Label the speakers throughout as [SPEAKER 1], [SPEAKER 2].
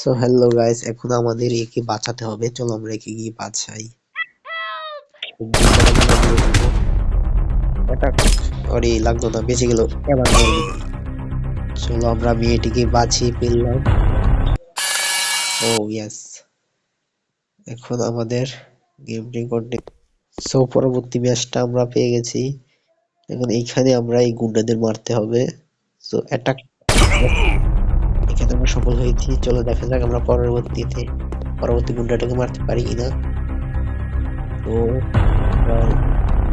[SPEAKER 1] So hello guys, এখন আমাদের একে বাঁচাতে হবে। চলো আমরা একে গিয়ে বাঁচাই। গুন্ডাটাকে নামিয়ে দেবো। অ্যাটাক। আরে লাগতো না, বেঁচে গেল। এবার মরবে। চলো আমরা মেয়েটিকে বাঁচিয়ে ফেললাম। ও ইয়েস, এখন আমাদের গেমটি করতে। সো পরবর্তী ম্যাচটা আমরা পেয়ে গেছি। এখন এইখানে আমরা এই গুন্ডাদের মারতে হবে। So attack. এখানে আমরা সফল হয়েছি। চলো দেখা যাক আমরা পরবর্তী গুন্ডাটাকে মারতে পারি কিনা। তো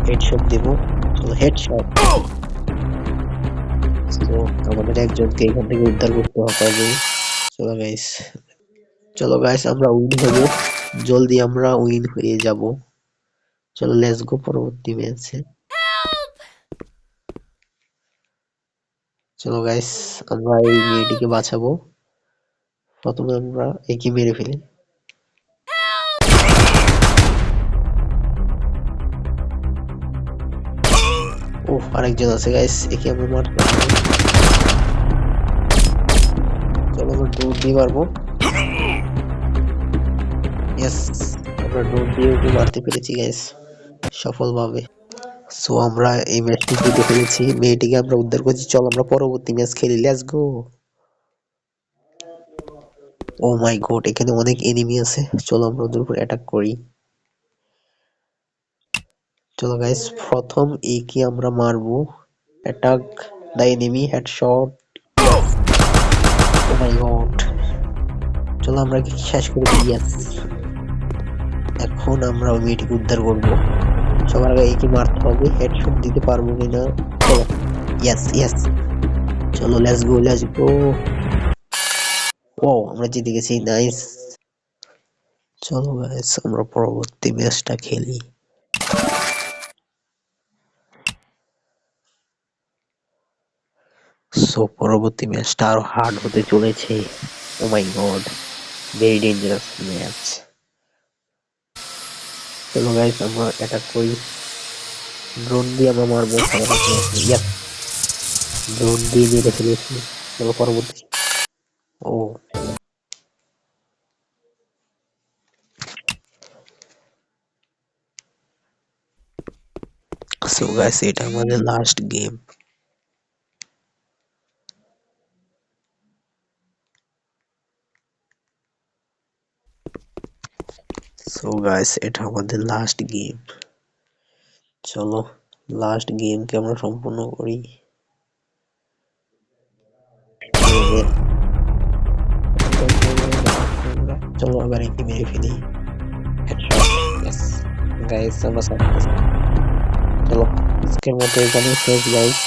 [SPEAKER 1] হেডশট দেব। চলো হেডশট। তো আমাদের একজনকে এখান থেকে উদ্ধার করতে হবে। চলো গাইস, আমরা উইন হব। জলদি আমরা উইন হয়ে যাব। চলো লেটস গো পরবর্তী ম্যাচে। চলো গাইস, আমরা এই মেয়েটিকে বাঁচাবো। প্রথমে আমরা একে মেরে ফেলি। ও আরেকজন আছে গাইস, একে আমরা মারতে হবে। চলো আমরা ড্রোন দিয়ে মারবো। ইয়েস, আমরা ড্রোন দিয়ে ওকে মারতে পেরেছি গাইস সফলভাবে। সো আমরা এই ম্যাচটি জিতে ফেলেছি। মেয়েটিকে আমরা উদ্ধার করেছি। চল আমরা পরবর্তী ম্যাচ খেলি। Let's go. O my god, এখানে অনেক এনিমি আছে। চলো আমরা ওদের উপর অ্যাটাক করি। চলো গাইস, প্রথম একে আমরা মারবো। Attack the enemy, headshot. Oh my god, চলো আমরা একে শেষ করে দিই। ইয়েস, এখন আমরা ওই মেয়েটিকে উদ্ধার করবো। সবার আগে একে মারতে হবে। হেডশট দিতে পারবো কিনা। চলো ইয়েস ইয়েস, চলো লেটস গো। ও আমরা জিতে গেছি, নাইস। চলো গাইস, আমরা পরবর্তী ম্যাচটা খেলি। সো পরবর্তী ম্যাচটা আরো হার্ড হতে চলেছে। ও my god, very dangerous match. চলো গাইস, আমরা অ্যাটাক করি। ড্রোন দিয়ে আমরা মারবো। ইয়াস, ড্রোন দিয়ে মেরে ফেলেছি। চলো পরবর্তী। ও সো গাইস, এটা আমাদের লাস্ট গেম। সো গাইস, এটা আমাদের লাস্ট গেম। চলো লাস্ট গেমকে আমরা সম্পূর্ণ করি। চলো আবার একে মেরে ফেলি। গাইস আমরা সাকসেস। চলো আজকের মতো এখানেই শেষ গাইস।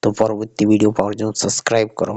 [SPEAKER 1] তো পরবর্তী ভিডিও পাওয়ার জন্য সাবস্ক্রাইব করো।